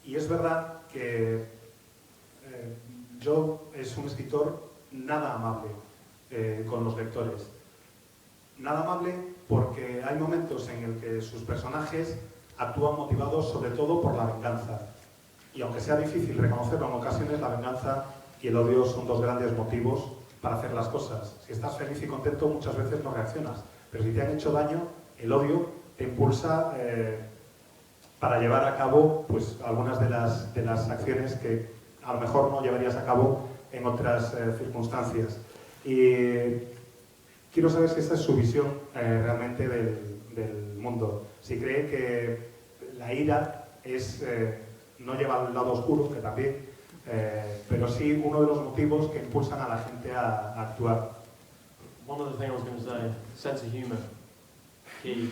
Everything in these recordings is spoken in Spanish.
Y es verdad que Joe es un escritor nada amable con los lectores. Nada amable porque hay momentos en el que sus personajes actúan motivados sobre todo por la venganza. Y aunque sea difícil reconocerlo en ocasiones, la venganza y el odio son dos grandes motivos para hacer las cosas. Si estás feliz y contento, muchas veces no reaccionas. Pero si te han hecho daño, el odio te impulsa para llevar a cabo pues, algunas de las acciones que a lo mejor no llevarías a cabo en otras circunstancias. Y quiero saber si esa es su visión realmente del mundo. Si cree que la ira es, no lleva al lado oscuro, que también, pero sí uno de los motivos que impulsan a la gente a actuar. One of the things I was going to say, sense of humour, key.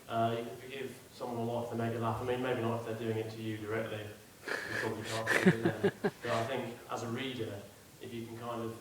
You can forgive someone a lot if they make you laugh. I mean, maybe not if they're doing it to you directly. You probably can't forgive them. But I think as a reader, if you can kind of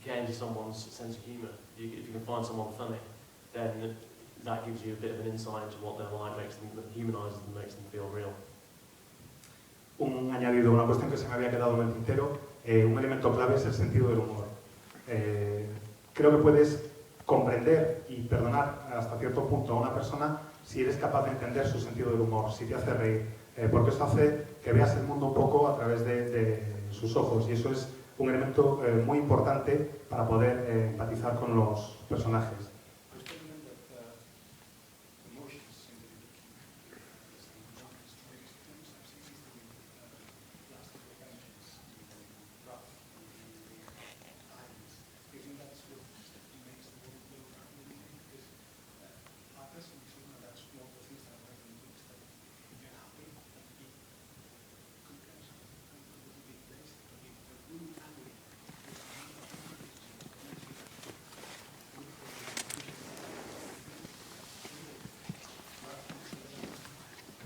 get into someone's sense of humour, if you can find someone funny, then that gives you a bit of an insight into what they're like, makes them, humanises them, makes them feel real. Un añadido, una cuestión que se me había quedado en el tintero, un elemento clave es el sentido del humor. Creo que puedes comprender y perdonar hasta cierto punto a una persona si eres capaz de entender su sentido del humor, si te hace reír, porque eso hace que veas el mundo un poco a través de sus ojos, y eso es un elemento muy importante para poder empatizar con los personajes.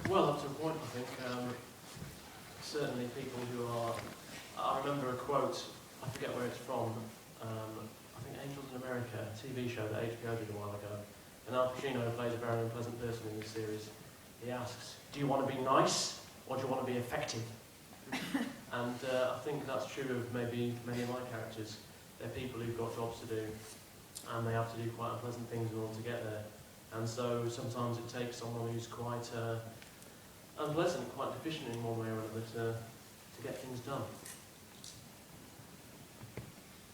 Well, up to a point, I think. Certainly people who are... I remember a quote, I forget where it's from, I think Angels in America, a TV show that HBO did a while ago. And Al Pacino plays a very unpleasant person in this series. He asks, do you want to be nice or do you want to be effective? And I think that's true of maybe many of my characters. They're people who've got jobs to do and they have to do quite unpleasant things in order to get there. And so sometimes it takes someone who's quite unpleasant, quite deficient in one way or another to get things done.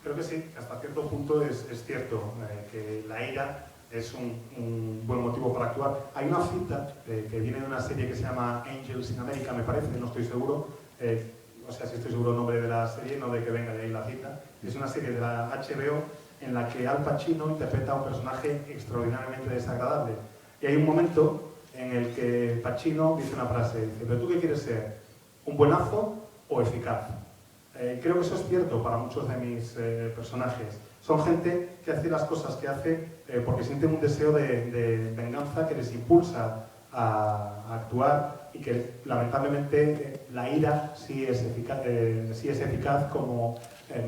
Creo que sí, hasta cierto punto es cierto que la ira es un buen motivo para actuar. Hay una cita que viene de una serie que se llama Angels in America, me parece, no estoy seguro. O sea, si estoy seguro del nombre de la serie, no de que venga de ahí la cita. Es una serie de la HBO en la que Al Pacino interpreta a un personaje extraordinariamente desagradable. Y hay un momento en el que Pacino dice una frase, dice, ¿pero tú qué quieres ser? ¿Un buenazo o eficaz? Creo que eso es cierto para muchos de mis personajes. Son gente que hace las cosas que hace porque sienten un deseo de venganza que les impulsa a actuar y que lamentablemente la ira sí es eficaz como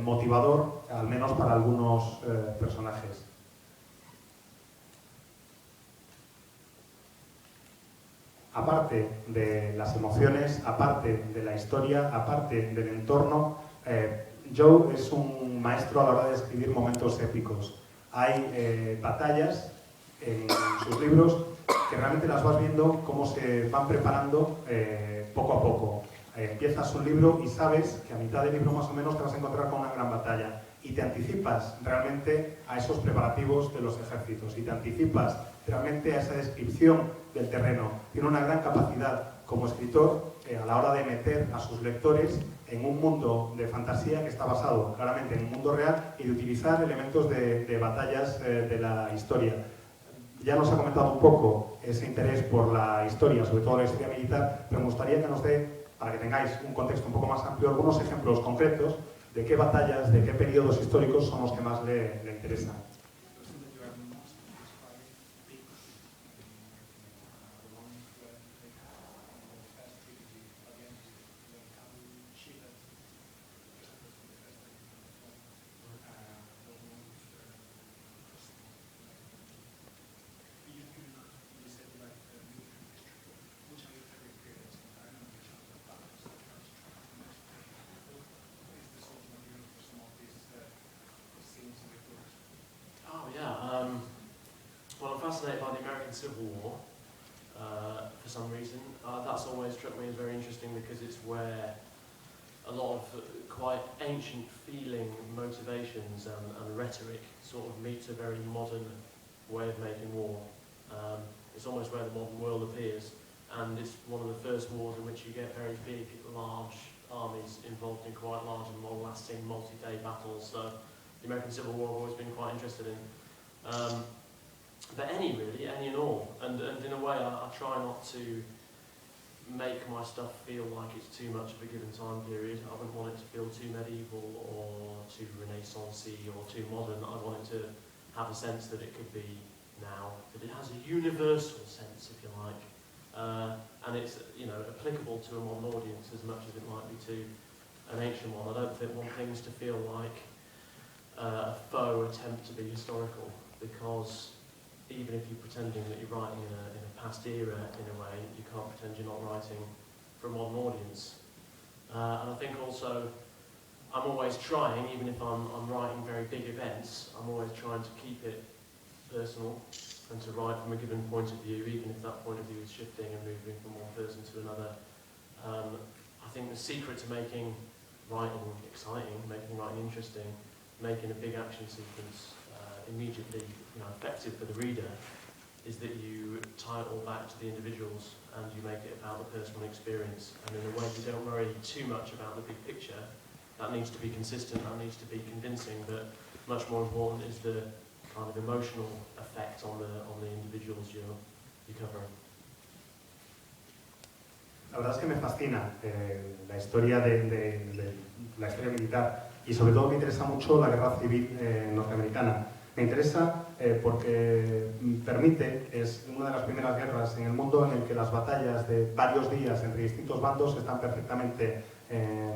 motivador, al menos para algunos personajes. Aparte de las emociones, aparte de la historia, aparte del entorno, Joe es un maestro a la hora de escribir momentos épicos. Hay batallas en sus libros que realmente las vas viendo cómo se van preparando poco a poco. Empiezas un libro y sabes que a mitad del libro más o menos te vas a encontrar con una gran batalla y te anticipas realmente a esos preparativos de los ejércitos y te anticipas realmente a esa descripción del terreno. Tiene una gran capacidad como escritor a la hora de meter a sus lectores en un mundo de fantasía que está basado claramente en un mundo real y de utilizar elementos de batallas de la historia. Ya nos ha comentado un poco ese interés por la historia, sobre todo la historia militar, pero me gustaría que nos dé, para que tengáis un contexto un poco más amplio, algunos ejemplos concretos de qué batallas, de qué periodos históricos son los que más le interesan. fascinated by the American Civil War for some reason. That's always struck me as very interesting because it's where a lot of quite ancient feeling, motivations and rhetoric sort of meets a very modern way of making war. It's almost where the modern world appears, and it's one of the first wars in which you get very big, large armies involved in quite large and long-lasting, multi-day battles. So the American Civil War I've always been quite interested in. But any and all. And in a way, I try not to make my stuff feel like it's too much of a given time period. I wouldn't want it to feel too medieval or too Renaissance-y or too modern. I want it to have a sense that it could be now, that it has a universal sense, if you like. And it's, you know, applicable to a modern audience as much as it might be to an ancient one. I don't want things to feel like a faux attempt to be historical, because even if you're pretending that you're writing in a past era, in a way, you can't pretend you're not writing for a modern audience. And I think also, I'm always trying, even if I'm writing very big events, I'm always trying to keep it personal and to write from a given point of view, even if that point of view is shifting and moving from one person to another. I think the secret to making writing exciting, making writing interesting, making a big action sequence immediately, you know, effective for the reader, is that you tie it all back to the individuals and you make it about the personal experience. And in a way, you don't worry too much about the big picture. That needs to be consistent, that needs to be convincing, but much more important is the kind of emotional effect on the individuals you're covering. La verdad es que me fascina la historia de la historia militar, y sobre todo me interesa mucho la guerra civil norteamericana. Me interesa porque permite, es una de las primeras guerras en el mundo en el que las batallas de varios días entre distintos bandos están perfectamente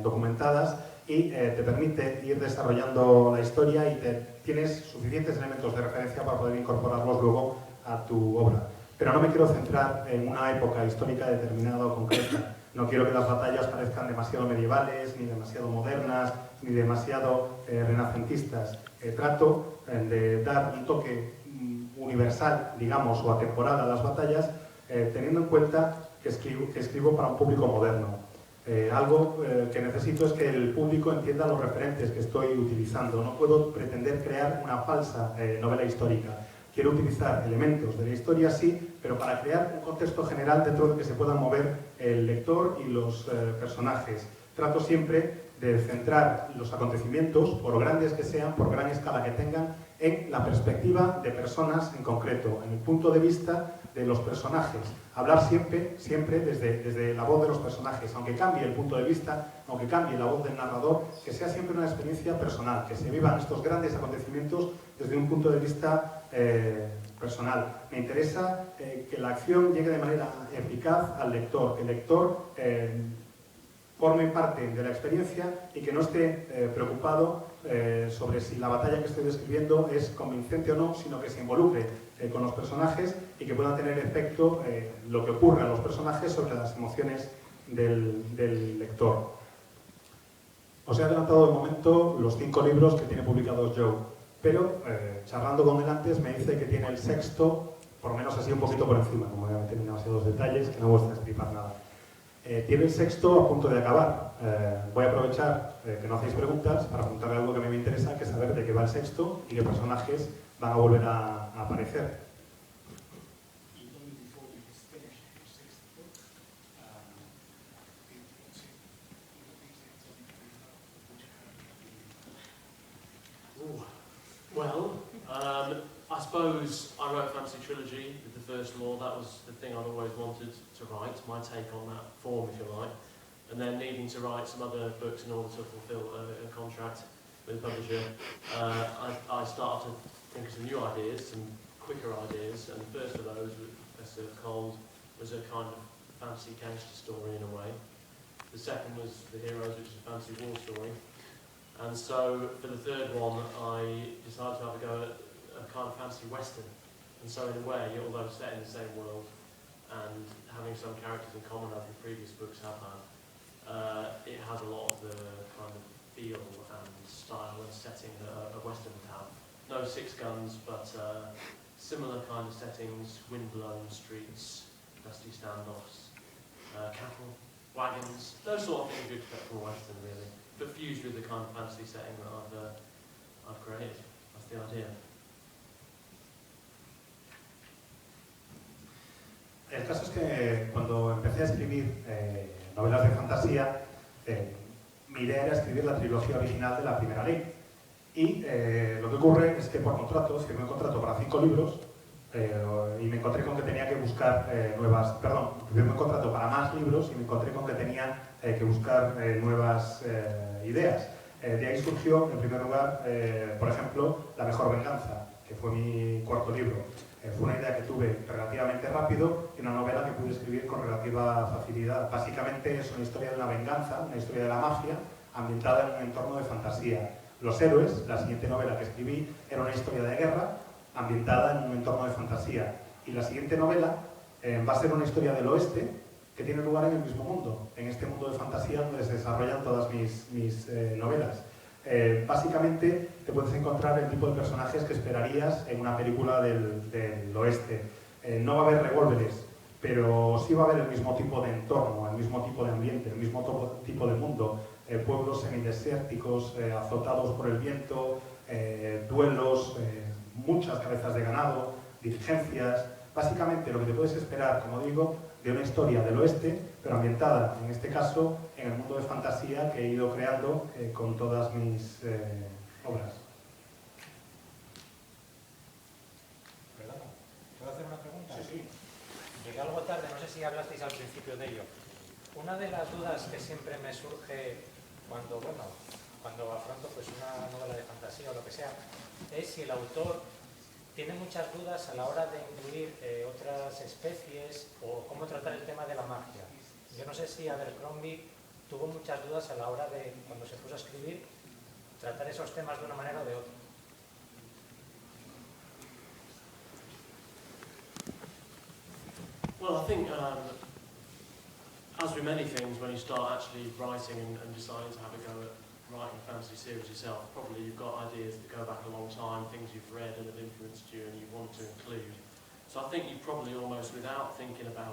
documentadas, y te permite ir desarrollando la historia y tienes suficientes elementos de referencia para poder incorporarlos luego a tu obra. Pero no me quiero centrar en una época histórica determinada o concreta. No quiero que las batallas parezcan demasiado medievales, ni demasiado modernas, ni demasiado renacentistas. Trato de dar un toque universal, digamos, o atemporal a las batallas, teniendo en cuenta que escribo para un público moderno. Algo que necesito es que el público entienda los referentes que estoy utilizando. No puedo pretender crear una falsa novela histórica. Quiero utilizar elementos de la historia, sí, pero para crear un contexto general dentro del que se puedan mover el lector y los personajes. Trato siempre de centrar los acontecimientos, por grandes que sean, por gran escala que tengan, en la perspectiva de personas en concreto, en el punto de vista de los personajes. Hablar siempre desde la voz de los personajes, aunque cambie el punto de vista, aunque cambie la voz del narrador, que sea siempre una experiencia personal, que se vivan estos grandes acontecimientos desde un punto de vista personal. Me interesa que la acción llegue de manera eficaz al lector, que el lector forme parte de la experiencia y que no esté preocupado sobre si la batalla que estoy describiendo es convincente o no, sino que se involucre con los personajes y que pueda tener efecto lo que ocurre a los personajes sobre las emociones del lector. Os he adelantado de momento los 5 libros que tiene publicados Joe, pero charlando con él antes me dice que tiene el 6º, por lo menos así un poquito por encima, como voy a meter demasiados detalles, que no voy a destripar nada. Tiene el 6º a punto de acabar. Voy a aprovechar que no hacéis preguntas para preguntarle algo que a mí me interesa, que es saber de qué va el 6º y qué personajes van a volver a aparecer. Well, I suppose I wrote a fantasy trilogy with the First Law. That was the thing I'd always wanted to write, my take on that form, if you like. And then needing to write some other books in order to fulfil a contract with a publisher, I started to think of some new ideas, some quicker ideas, and the first of those, Best Served Cold, was a kind of fantasy gangster story in a way. The second was The Heroes, which is a fantasy war story. And so for the third one, I decided to have a go at a kind of fantasy western. And so in a way, although set in the same world and having some characters in common as the previous books have had, it has a lot of the kind of feel and style and setting that a western would have. No six guns, but similar kind of settings, wind-blown streets, dusty standoffs, cattle, wagons, those sort of things you'd expect from a Western, really, but fused with the kind of fantasy setting that I've created. That's the idea. El caso es que cuando empecé a escribir novelas de fantasía, mi idea era escribir la trilogía original de La Primera Ley. Y lo que ocurre es que por contrato, firmé un contrato para 5 libros y me encontré con que tenía que buscar firmé un contrato para más libros y me encontré con que tenía que buscar nuevas ideas. De ahí surgió, en primer lugar, por ejemplo, La Mejor Venganza, que fue mi cuarto libro. Fue una idea que tuve relativamente rápido y una novela que pude escribir con relativa facilidad. Básicamente es una historia de una venganza, una historia de la mafia, ambientada en un entorno de fantasía. Los héroes, la siguiente novela que escribí, era una historia de guerra ambientada en un entorno de fantasía. Y la siguiente novela va a ser una historia del oeste que tiene lugar en el mismo mundo, en este mundo de fantasía donde se desarrollan todas mis novelas. Básicamente te puedes encontrar el tipo de personajes que esperarías en una película del oeste. No va a haber revólveres, pero sí va a haber el mismo tipo de entorno, el mismo tipo de ambiente, el mismo tipo de mundo. Pueblos semidesérticos, azotados por el viento, duelos, muchas cabezas de ganado, diligencias. Básicamente lo que te puedes esperar, como digo, de una historia del oeste, pero ambientada, en este caso, en el mundo de fantasía que he ido creando con todas mis obras. Perdona, ¿puedo hacer una pregunta? Sí. Llegué algo tarde, no sé si hablasteis al principio de ello. Una de las dudas que siempre me surge cuando afronto pues una novela de fantasía o lo que sea, es si el autor tiene muchas dudas a la hora de incluir otras especies o cómo tratar el tema de la magia. Yo no sé si Abercrombie tuvo muchas dudas a la hora de, cuando se puso a escribir, tratar esos temas de una manera o de otra. Well, I think, as with many things, when you start actually writing and deciding to have a go at writing a fantasy series yourself, probably you've got ideas that go back a long time, things you've read and have influenced you and you want to include. So I think you probably almost, without thinking about